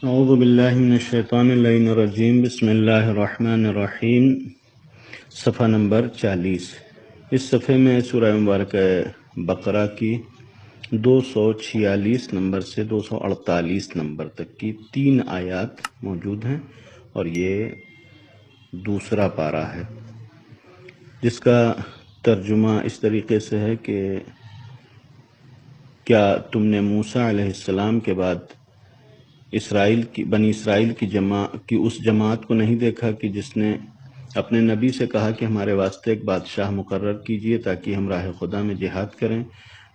اعوذ باللہ من الشیطان اللعین الرجیم، بسم اللہ الرحمن الرحیم۔ صفحہ نمبر 40۔ اس صفحے میں سورہ مبارکہ بقرہ کی 246 نمبر سے 248 نمبر تک کی 3 آیات موجود ہیں، اور یہ دوسرا پارہ ہے، جس کا ترجمہ اس طریقے سے ہے کہ کیا تم نے موسیٰ علیہ السلام کے بعد بنی اسرائیل کی اس جماعت کو نہیں دیکھا کہ جس نے اپنے نبی سے کہا کہ ہمارے واسطے ایک بادشاہ مقرر کیجئے تاکہ ہم راہ خدا میں جہاد کریں۔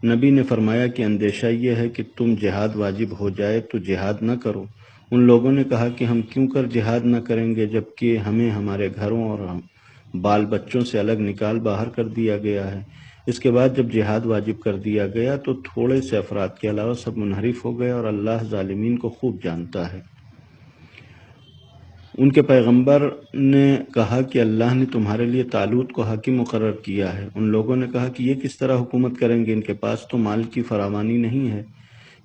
نبی نے فرمایا کہ اندیشہ یہ ہے کہ تم جہاد واجب ہو جائے تو جہاد نہ کرو۔ ان لوگوں نے کہا کہ ہم کیوں کر جہاد نہ کریں گے جبکہ ہمیں ہمارے گھروں اور بال بچوں سے الگ نکال باہر کر دیا گیا ہے۔ اس کے بعد جب جہاد واجب کر دیا گیا تو تھوڑے سے افراد کے علاوہ سب منحرف ہو گئے، اور اللہ ظالمین کو خوب جانتا ہے۔ ان کے پیغمبر نے کہا کہ اللہ نے تمہارے لیے طالوت کو حاکم مقرر کیا ہے۔ ان لوگوں نے کہا کہ یہ کس طرح حکومت کریں گے، ان کے پاس تو مال کی فراوانی نہیں ہے،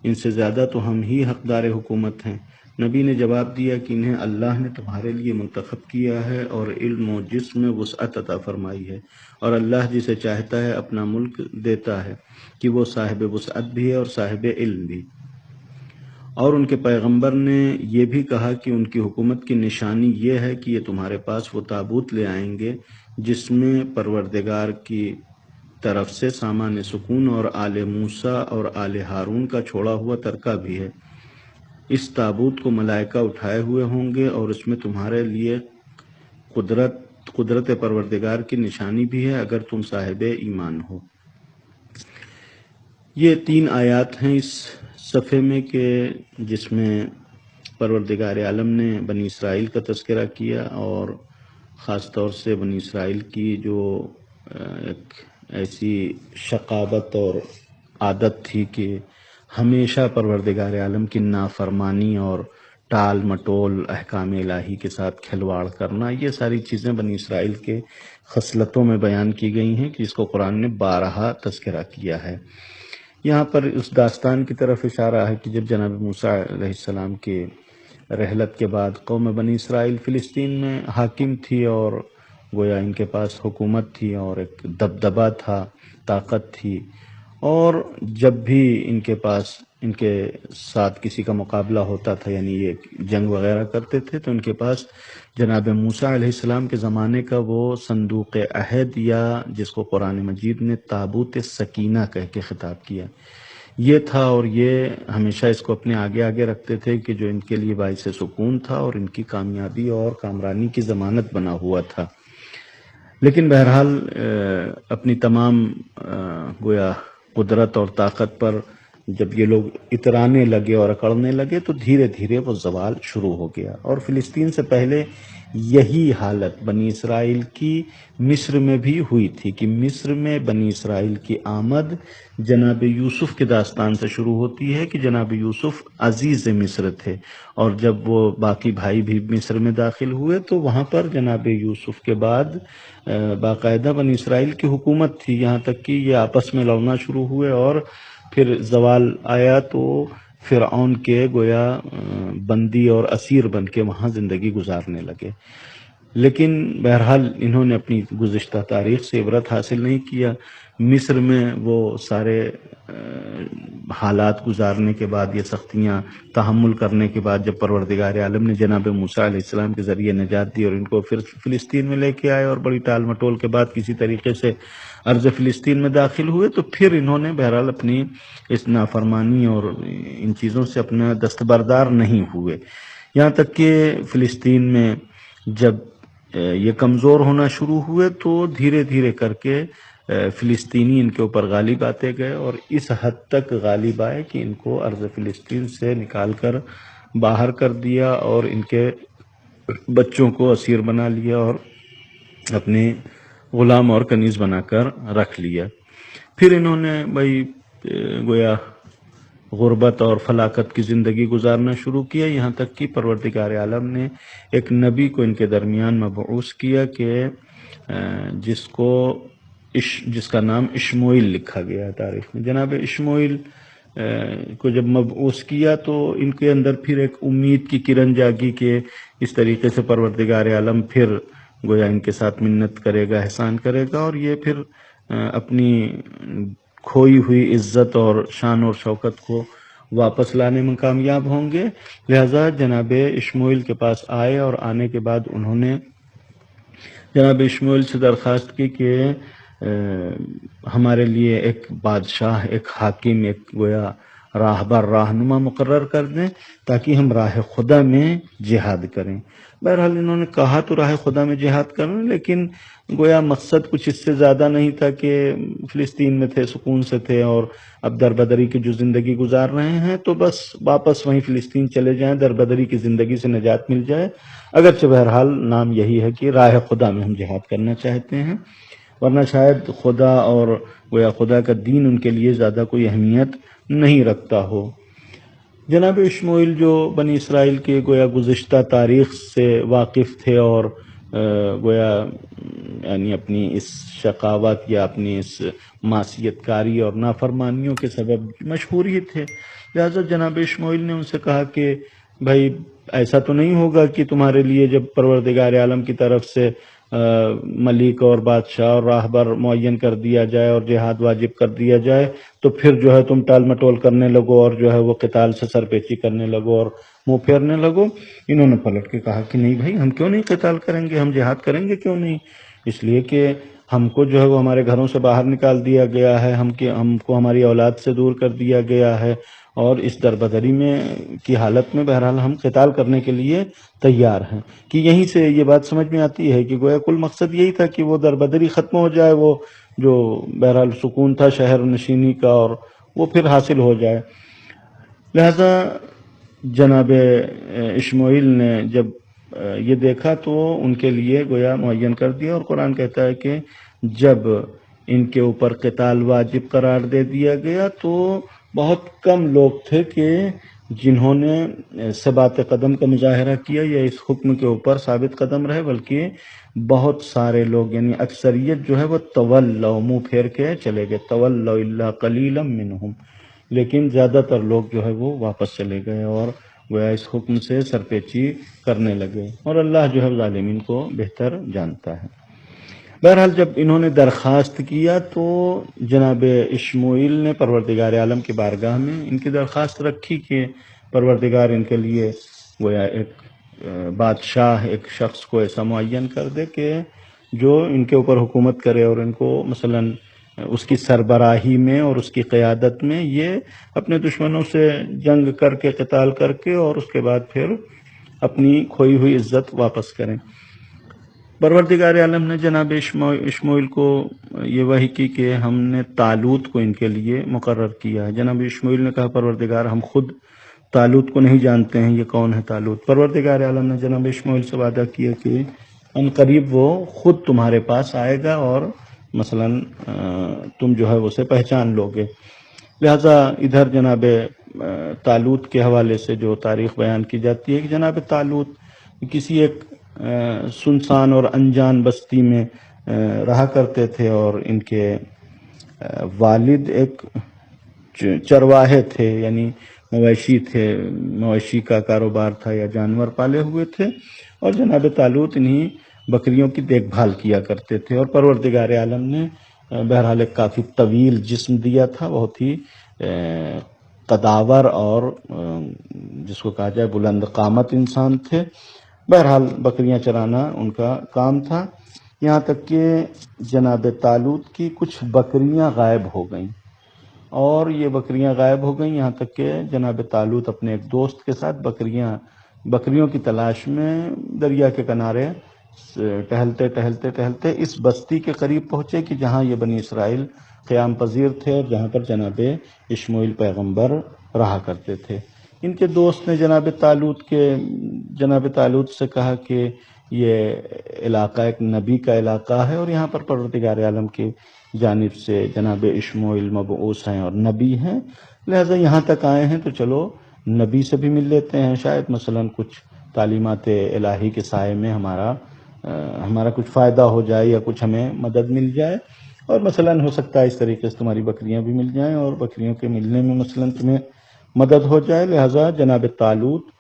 ان سے زیادہ تو ہم ہی حقدار حکومت ہیں۔ نبی نے جواب دیا کہ انہیں اللہ نے تمہارے لیے منتخب کیا ہے اور علم و جسم میں وسعت عطا فرمائی ہے، اور اللہ جسے چاہتا ہے اپنا ملک دیتا ہے کہ وہ صاحب وسعت بھی ہے اور صاحب علم بھی۔ اور ان کے پیغمبر نے یہ بھی کہا کہ ان کی حکومت کی نشانی یہ ہے کہ یہ تمہارے پاس وہ تابوت لے آئیں گے جس میں پروردگار کی طرف سے سامان سکون اور آل موسیٰ اور آل ہارون کا چھوڑا ہوا ترکہ بھی ہے۔ اس تابوت کو ملائکہ اٹھائے ہوئے ہوں گے، اور اس میں تمہارے لیے قدرت پروردگار کی نشانی بھی ہے اگر تم صاحب ایمان ہو۔ یہ 3 آیات ہیں اس صفحے میں کہ جس میں پروردگار عالم نے بنی اسرائیل کا تذکرہ کیا، اور خاص طور سے بنی اسرائیل کی جو ایک ایسی شقاوت اور عادت تھی کہ ہمیشہ پروردگار عالم کی نافرمانی اور ٹال مٹول احکام الہی کے ساتھ کھلواڑ کرنا، یہ ساری چیزیں بنی اسرائیل کے خصلتوں میں بیان کی گئی ہیں کہ جس کو قرآن نے بارہا تذکرہ کیا ہے۔ یہاں پر اس داستان کی طرف اشارہ ہے کہ جب جناب موسیٰ علیہ السلام کے رحلت کے بعد قوم بنی اسرائیل فلسطین میں حاکم تھی، اور گویا ان کے پاس حکومت تھی اور ایک دبدبہ تھا، طاقت تھی، اور جب بھی ان کے ساتھ کسی کا مقابلہ ہوتا تھا، یعنی یہ جنگ وغیرہ کرتے تھے، تو ان کے پاس جناب موسیٰ علیہ السلام کے زمانے کا وہ صندوق عہد، یا جس کو قرآن مجید نے تابوت سکینہ کہہ کے خطاب کیا، یہ تھا، اور یہ ہمیشہ اس کو اپنے آگے آگے رکھتے تھے کہ جو ان کے لیے باعث سکون تھا اور ان کی کامیابی اور کامرانی کی ضمانت بنا ہوا تھا۔ لیکن بہرحال اپنی تمام گویا قدرت اور طاقت پر جب یہ لوگ اترانے لگے اور اکڑنے لگے تو دھیرے دھیرے وہ زوال شروع ہو گیا۔ اور فلسطین سے پہلے یہی حالت بنی اسرائیل کی مصر میں بھی ہوئی تھی کہ مصر میں بنی اسرائیل کی آمد جناب یوسف کے داستان سے شروع ہوتی ہے کہ جناب یوسف عزیز مصر تھے، اور جب وہ باقی بھائی بھی مصر میں داخل ہوئے تو وہاں پر جناب یوسف کے بعد باقاعدہ بنی اسرائیل کی حکومت تھی، یہاں تک کہ یہ آپس میں لڑنا شروع ہوئے، اور پھر زوال آیا تو فرعون کے گویا بندی اور اسیر بن کے وہاں زندگی گزارنے لگے۔ لیکن بہرحال انہوں نے اپنی گزشتہ تاریخ سے عبرت حاصل نہیں کیا۔ مصر میں وہ سارے حالات گزارنے کے بعد، یہ سختیاں تحمل کرنے کے بعد، جب پروردگار عالم نے جناب موسیٰ علیہ السلام کے ذریعے نجات دی اور ان کو پھر فلسطین میں لے کے آئے، اور بڑی ٹال مٹول کے بعد کسی طریقے سے ارض فلسطین میں داخل ہوئے، تو پھر انہوں نے بہرحال اپنی اس نافرمانی اور ان چیزوں سے اپنا دستبردار نہیں ہوئے، یہاں تک کہ فلسطین میں جب یہ کمزور ہونا شروع ہوئے تو دھیرے دھیرے کر کے فلسطینی ان کے اوپر غالب آتے گئے، اور اس حد تک غالب آئے کہ ان کو ارض فلسطین سے نکال کر باہر کر دیا، اور ان کے بچوں کو اسیر بنا لیا اور اپنے غلام اور کنیز بنا کر رکھ لیا۔ پھر انہوں نے گویا غربت اور فلاکت کی زندگی گزارنا شروع کیا، یہاں تک کہ پروردگار عالم نے ایک نبی کو ان کے درمیان مبعوث کیا کہ جس کا نام اشمعیل لکھا گیا ہے تاریخ میں۔ جناب اشمعیل کو جب مبعوث کیا تو ان کے اندر پھر ایک امید کی کرن جاگی کہ اس طریقے سے پروردگار عالم پھر گویا ان کے ساتھ منت کرے گا، احسان کرے گا، اور یہ پھر اپنی کھوئی ہوئی عزت اور شان اور شوکت کو واپس لانے میں کامیاب ہوں گے۔ لہذا جناب اشمعیل کے پاس آئے، اور آنے کے بعد انہوں نے جناب اشمعیل سے درخواست کی کہ ہمارے لیے ایک بادشاہ، ایک حاکم، ایک گویا راہبر، رہنما مقرر کر دیں تاکہ ہم راہ خدا میں جہاد کریں۔ بہرحال انہوں نے کہا تو راہ خدا میں جہاد کریں، لیکن گویا مقصد کچھ اس سے زیادہ نہیں تھا کہ فلسطین میں تھے، سکون سے تھے، اور اب دربدری کی جو زندگی گزار رہے ہیں تو بس واپس وہیں فلسطین چلے جائیں، دربدری کی زندگی سے نجات مل جائے، اگرچہ بہرحال نام یہی ہے کہ راہ خدا میں ہم جہاد کرنا چاہتے ہیں، ورنہ شاید خدا اور گویا خدا کا دین ان کے لیے زیادہ کوئی اہمیت نہیں رکھتا ہو۔ جناب اشمعیل جو بنی اسرائیل کے گویا گزشتہ تاریخ سے واقف تھے، اور گویا یعنی اپنی اس شقاوت یا اپنی اس معصیت کاری اور نافرمانیوں کے سبب مشہور ہی تھے، لہذا جناب اشمعیل نے ان سے کہا کہ بھائی ایسا تو نہیں ہوگا کہ تمہارے لیے جب پروردگار عالم کی طرف سے ملک اور بادشاہ اور راہبر معین کر دیا جائے اور جہاد واجب کر دیا جائے تو پھر جو ہے تم ٹال مٹول کرنے لگو اور جو ہے وہ قتال سے سرپیچی کرنے لگو اور منہ پھیرنے لگو۔ انہوں نے پلٹ کے کہا کہ نہیں بھائی، ہم کیوں نہیں قتال کریں گے، ہم جہاد کریں گے کیوں نہیں، اس لیے کہ ہم کو جو ہے وہ ہمارے گھروں سے باہر نکال دیا گیا ہے، ہم کو ہماری اولاد سے دور کر دیا گیا ہے، اور اس دربدری میں کی حالت میں بہرحال ہم قتال کرنے کے لیے تیار ہیں۔ کہ یہیں سے یہ بات سمجھ میں آتی ہے کہ گویا کل مقصد یہی تھا کہ وہ دربدری ختم ہو جائے، وہ جو بہرحال سکون تھا شہر نشینی کا، اور وہ پھر حاصل ہو جائے۔ لہذا جناب اشمعیل نے جب یہ دیکھا تو ان کے لیے گویا معین کر دیا، اور قرآن کہتا ہے کہ جب ان کے اوپر قتال واجب قرار دے دیا گیا تو بہت کم لوگ تھے کہ جنہوں نے ثبات قدم کا مظاہرہ کیا یا اس حکم کے اوپر ثابت قدم رہے، بلکہ بہت سارے لوگ یعنی اکثریت جو ہے وہ تولوا، منہ پھیر کے چلے گئے، تولوا الا قلیلا منہم، لیکن زیادہ تر لوگ جو ہے وہ واپس چلے گئے اور گویا اس حکم سے سرپیچی کرنے لگے، اور اللہ جو ہے ظالمین کو بہتر جانتا ہے۔ بہرحال جب انہوں نے درخواست کیا تو جناب اشمعیل نے پروردگار عالم کی بارگاہ میں ان کی درخواست رکھی کہ پروردگار ان کے لیے گویا ایک بادشاہ، ایک شخص کو ایسا معین کر دے کہ جو ان کے اوپر حکومت کرے، اور ان کو مثلاً اس کی سربراہی میں اور اس کی قیادت میں یہ اپنے دشمنوں سے جنگ کر کے قتال کر کے اور اس کے بعد پھر اپنی کھوئی ہوئی عزت واپس کریں۔ پروردگار عالم نے جناب اشمعیل کو یہ وحی کی کہ ہم نے طالوت کو ان کے لیے مقرر کیا ہے۔ جناب اشمعیل نے کہا پروردگار ہم خود طالوت کو نہیں جانتے ہیں، یہ کون ہے طالوت؟ پروردگار عالم نے جناب اشمعیل سے وعدہ کیا کہ ان قریب وہ خود تمہارے پاس آئے گا اور مثلاً تم جو ہے اسے پہچان لو گے۔ لہذا ادھر جناب طالوت کے حوالے سے جو تاریخ بیان کی جاتی ہے کہ جناب طالوت کسی ایک سنسان اور انجان بستی میں رہا کرتے تھے، اور ان کے والد ایک چرواہے تھے، یعنی مویشی تھے، مویشی کا کاروبار تھا یا جانور پالے ہوئے تھے، اور جناب طالوت انہی بکریوں کی دیکھ بھال کیا کرتے تھے، اور پروردگار عالم نے بہرحال ایک کافی طویل جسم دیا تھا، بہت ہی قداور اور جس کو کہا جائے بلند قامت انسان تھے۔ بہرحال بکریاں چرانا ان کا کام تھا، یہاں تک کہ جناب طالوت کی کچھ بکریاں غائب ہو گئیں، اور یہ بکریاں غائب ہو گئیں یہاں تک کہ جناب طالوت اپنے ایک دوست کے ساتھ بکریوں کی تلاش میں دریا کے کنارے ٹہلتے ٹہلتے ٹہلتے اس بستی کے قریب پہنچے کہ جہاں یہ بنی اسرائیل قیام پذیر تھے اور جہاں پر جناب اشمعیل پیغمبر رہا کرتے تھے۔ ان کے دوست نے جناب طالوت سے کہا کہ یہ علاقہ ایک نبی کا علاقہ ہے، اور یہاں پر پروردگار عالم کی جانب سے جناب اشمعیل مبعوث ہیں اور نبی ہیں، لہذا یہاں تک آئے ہیں تو چلو نبی سے بھی مل لیتے ہیں، شاید مثلاً کچھ تعلیمات الہی کے سائے میں ہمارا کچھ فائدہ ہو جائے یا کچھ ہمیں مدد مل جائے۔ اور مثلاً ہو سکتا ہے اس طریقے سے تمہاری بکریاں بھی مل جائیں اور بکریوں کے ملنے میں مثلاً تمہیں مدد ہو جائے. لہٰذا جناب طالوت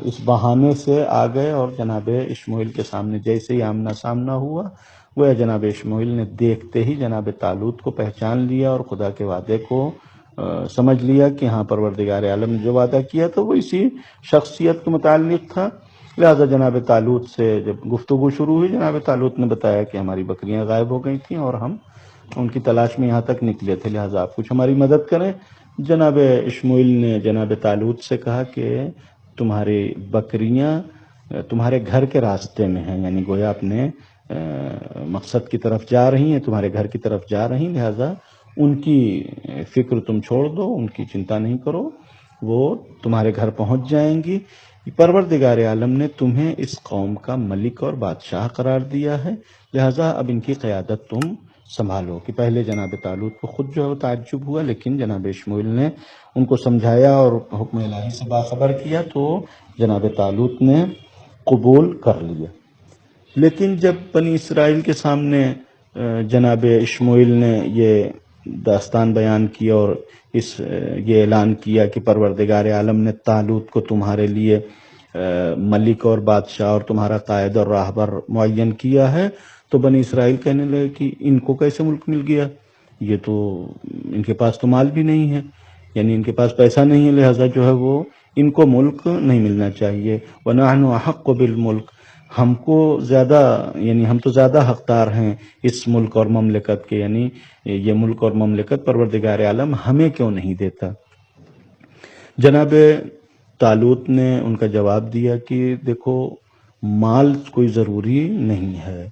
اس بہانے سے آ گئے اور جناب اشمعیل کے سامنے جیسے ہی آمنا سامنا ہوا، وہ جناب اشمعیل نے دیکھتے ہی جناب طالوت کو پہچان لیا اور خدا کے وعدے کو سمجھ لیا کہ ہاں پروردگار عالم نے جو وعدہ کیا تو وہ اسی شخصیت کے متعلق تھا. لہٰذا جناب طالوت سے جب گفتگو شروع ہوئی، جناب طالوت نے بتایا کہ ہماری بکریاں غائب ہو گئی تھیں اور ہم ان کی تلاش میں یہاں تک نکلے تھے، لہٰذا آپ کچھ ہماری مدد کریں. جناب اشمعیل نے جناب طالوت سے کہا کہ تمہاری بکریاں تمہارے گھر کے راستے میں ہیں، یعنی گویا اپنے مقصد کی طرف جا رہی ہیں، تمہارے گھر کی طرف جا رہی ہیں، لہٰذا ان کی فکر تم چھوڑ دو، ان کی چنتا نہیں کرو، وہ تمہارے گھر پہنچ جائیں گی. پروردگار عالم نے تمہیں اس قوم کا ملک اور بادشاہ قرار دیا ہے، لہٰذا اب ان کی قیادت تم سنبھالو. کہ پہلے جناب طالوت کو خود جو ہے وہ تعجب ہوا، لیکن جناب اشمعیل نے ان کو سمجھایا اور حکم الہی سے باخبر کیا تو جناب طالوت نے قبول کر لیا. لیکن جب بنی اسرائیل کے سامنے جناب اشمعیل نے یہ داستان بیان کی اور یہ اعلان کیا کہ پروردگار عالم نے طالوت کو تمہارے لیے ملک اور بادشاہ اور تمہارا قائد اور راہبر معین کیا ہے، تو بنی اسرائیل کہنے لگے کہ ان کو کیسے ملک مل گیا؟ یہ تو ان کے پاس تو مال بھی نہیں ہے، یعنی ان کے پاس پیسہ نہیں ہے، لہٰذا جو ہے وہ ان کو ملک نہیں ملنا چاہیے. وَنَحْنُ أَحَقُّ بِالْمُلْكِ، ہم کو زیادہ، یعنی ہم تو زیادہ حقدار ہیں اس ملک اور مملکت کے، یعنی یہ ملک اور مملکت پروردگار عالم ہمیں کیوں نہیں دیتا؟ جناب طالوت نے ان کا جواب دیا کہ دیکھو، مال کوئی ضروری نہیں ہے.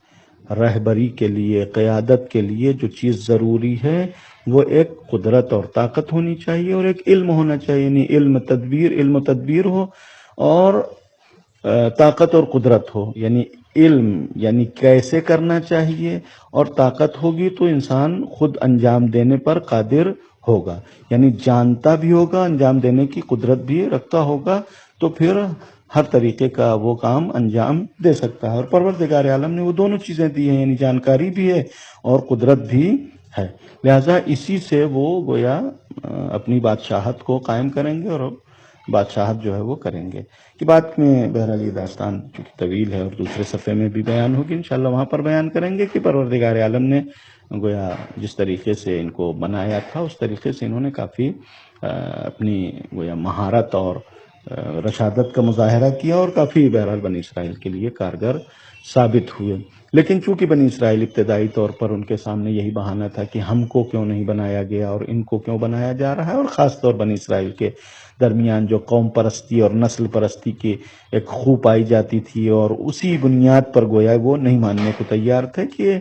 رہبری کے لیے، قیادت کے لیے جو چیز ضروری ہے وہ ایک قدرت اور طاقت ہونی چاہیے اور ایک علم ہونا چاہیے، یعنی علم و تدبیر ہو اور طاقت اور قدرت ہو. یعنی علم یعنی کیسے کرنا چاہیے، اور طاقت ہوگی تو انسان خود انجام دینے پر قادر ہوگا، یعنی جانتا بھی ہوگا، انجام دینے کی قدرت بھی رکھتا ہوگا، تو پھر ہر طریقے کا وہ کام انجام دے سکتا ہے. اور پروردگار عالم نے وہ دونوں چیزیں دی ہیں، یعنی جانکاری بھی ہے اور قدرت بھی ہے. لہٰذا اسی سے وہ گویا اپنی بادشاہت کو قائم کریں گے اور بادشاہت جو ہے وہ کریں گے. کہ بات میں بہرحال یہ داستان چونکہ طویل ہے اور دوسرے صفحے میں بھی بیان ہوگی، انشاءاللہ وہاں پر بیان کریں گے کہ پروردگار عالم نے گویا جس طریقے سے ان کو بنایا تھا اس طریقے سے انہوں نے کافی اپنی گویا مہارت اور رشادت کا مظاہرہ کیا اور کافی بہرحال بنی اسرائیل کے لیے کارگر ثابت ہوئے. لیکن چونکہ بنی اسرائیل ابتدائی طور پر ان کے سامنے یہی بہانہ تھا کہ ہم کو کیوں نہیں بنایا گیا اور ان کو کیوں بنایا جا رہا ہے، اور خاص طور بنی اسرائیل کے درمیان جو قوم پرستی اور نسل پرستی کی ایک خو پائی جاتی تھی، اور اسی بنیاد پر گویا وہ نہیں ماننے کو تیار تھے. کہ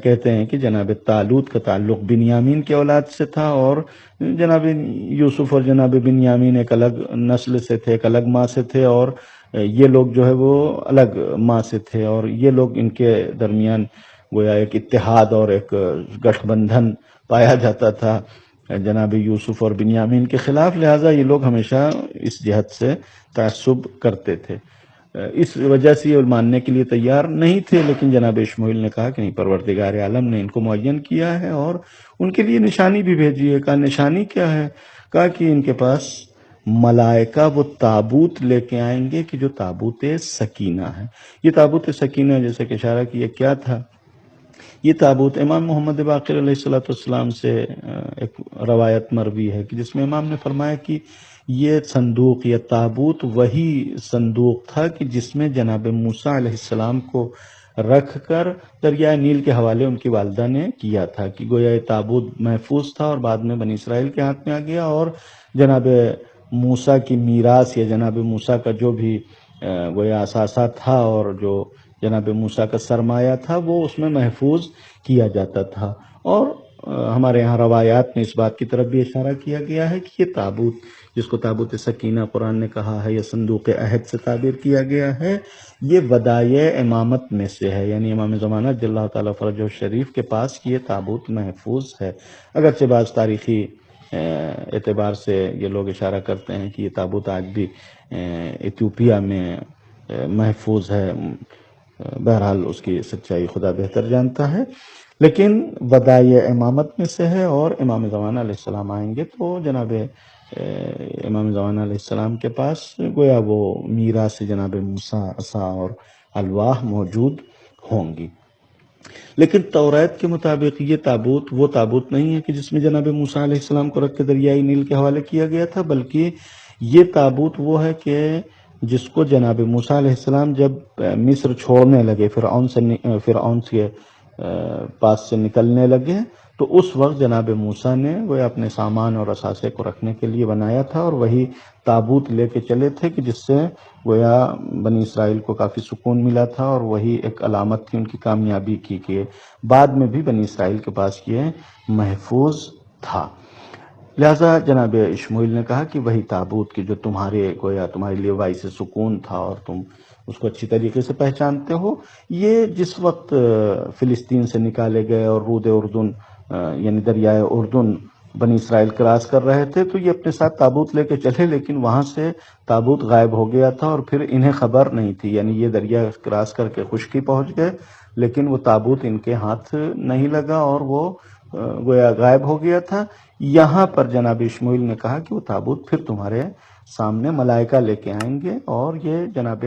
کہتے ہیں کہ جناب طالوت کا تعلق بنیامین کے اولاد سے تھا اور جناب یوسف اور جناب بنیامین ایک الگ نسل سے تھے، ایک الگ ماں سے تھے، اور یہ لوگ جو ہے وہ الگ ماں سے تھے، اور یہ لوگ ان کے درمیان گویا ایک اتحاد اور ایک گٹھ بندھن پایا جاتا تھا جناب یوسف اور بنیامین کے خلاف. لہٰذا یہ لوگ ہمیشہ اس جہت سے تعصب کرتے تھے، اس وجہ سے یہ ماننے کے لیے تیار نہیں تھے. لیکن جناب اشمعیل نے کہا کہ نہیں، پروردگار عالم نے ان کو معین کیا ہے اور ان کے لیے نشانی بھی بھیجی ہے. کہا نشانی کیا ہے؟ کہا کہ ان کے پاس ملائکہ وہ تابوت لے کے آئیں گے کہ جو تابوت سکینہ ہے. یہ تابوت سکینہ جیسے کہ اشارہ کیا کیا تھا، یہ تابوت امام محمد باقر علیہ السلام سے ایک روایت مروی ہے کہ جس میں امام نے فرمایا کہ یہ صندوق یا تابوت وہی صندوق تھا کہ جس میں جناب موسیٰ علیہ السلام کو رکھ کر دریائے نیل کے حوالے ان کی والدہ نے کیا تھا. کہ گویا یہ تابوت محفوظ تھا اور بعد میں بنی اسرائیل کے ہاتھ میں آ گیا، اور جناب موسیٰ کی میراث یا جناب موسیٰ کا جو بھی گویا اثاثہ تھا اور جو جناب موسیٰ کا سرمایہ تھا وہ اس میں محفوظ کیا جاتا تھا. اور ہمارے یہاں روایات میں اس بات کی طرف بھی اشارہ کیا گیا ہے کہ یہ تابوت جس کو تابوت سکینہ قرآن نے کہا ہے یا صندوق عہد سے تعبیر کیا گیا ہے، یہ ودائع امامت میں سے ہے، یعنی امام زمانہ جل اللہ تعالیٰ فرجہ شریف کے پاس یہ تابوت محفوظ ہے. اگرچہ بعض تاریخی اعتبار سے یہ لوگ اشارہ کرتے ہیں کہ یہ تابوت آج بھی ایتھوپیا میں محفوظ ہے، بہرحال اس کی سچائی خدا بہتر جانتا ہے. لیکن وداع امامت میں سے ہے، اور امام زمانہ علیہ السلام آئیں گے تو جناب امام زمانہ علیہ السلام کے پاس گویا وہ میراث جناب موسیٰ عصا اور الواح موجود ہوں گی۔ لیکن توریت کے مطابق یہ تابوت وہ تابوت نہیں ہے کہ جس میں جناب موسیٰ علیہ السلام کو رکھ کے دریائے نیل کے حوالے کیا گیا تھا، بلکہ یہ تابوت وہ ہے کہ جس کو جناب موسیٰ علیہ السلام جب مصر چھوڑنے لگے، فرعون کے پاس سے نکلنے لگے، تو اس وقت جناب موسیٰ نے وہ اپنے سامان اور اثاثے کو رکھنے کے لیے بنایا تھا، اور وہی تابوت لے کے چلے تھے کہ جس سے گویا بنی اسرائیل کو کافی سکون ملا تھا، اور وہی ایک علامت تھی ان کی کامیابی کی کہ بعد میں بھی بنی اسرائیل کے پاس یہ محفوظ تھا۔ لہذا جناب اشمعیل نے کہا کہ وہی تابوت کی جو تمہارے گویا تمہارے لیے باعث سکون تھا اور تم اس کو اچھی طریقے سے پہچانتے ہو، یہ جس وقت فلسطین سے نکالے گئے اور رود اردن یعنی دریائے اردن بنی اسرائیل کراس کر رہے تھے، تو یہ اپنے ساتھ تابوت لے کے چلے، لیکن وہاں سے تابوت غائب ہو گیا تھا اور پھر انہیں خبر نہیں تھی، یعنی یہ دریا کراس کر کے خشکی پہنچ گئے، لیکن وہ تابوت ان کے ہاتھ نہیں لگا اور وہ گویا غائب ہو گیا تھا۔ یہاں پر جناب اشمعیل نے کہا کہ وہ تابوت پھر تمہارے سامنے ملائکہ لے کے آئیں گے اور یہ جناب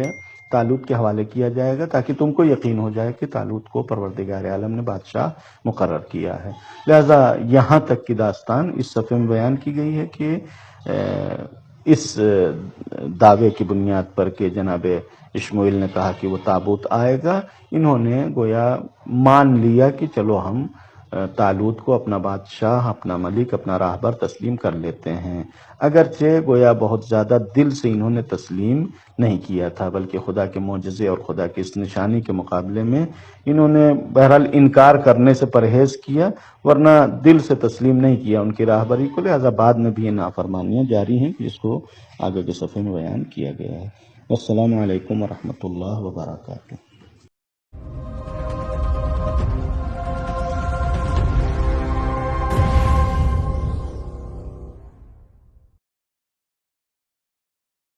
طالوت کے حوالے کیا جائے گا، تاکہ تم کو یقین ہو جائے کہ طالوت کو پروردگار عالم نے بادشاہ مقرر کیا ہے۔ لہذا یہاں تک کی داستان اس صفحے میں بیان کی گئی ہے کہ اس دعوے کی بنیاد پر کہ جناب اشمعیل نے کہا کہ وہ تابوت آئے گا، انہوں نے گویا مان لیا کہ چلو ہم طالوت کو اپنا بادشاہ، اپنا ملک، اپنا راہبر تسلیم کر لیتے ہیں، اگرچہ گویا بہت زیادہ دل سے انہوں نے تسلیم نہیں کیا تھا، بلکہ خدا کے معجزے اور خدا کی اس نشانی کے مقابلے میں انہوں نے بہرحال انکار کرنے سے پرہیز کیا، ورنہ دل سے تسلیم نہیں کیا ان کی راہبری کو۔ لہذا بعد میں بھی یہ نافرمانیاں جاری ہیں جس کو آگے کے صفحے میں بیان کیا گیا ہے۔ السلام علیکم ورحمۃ اللہ وبرکاتہ۔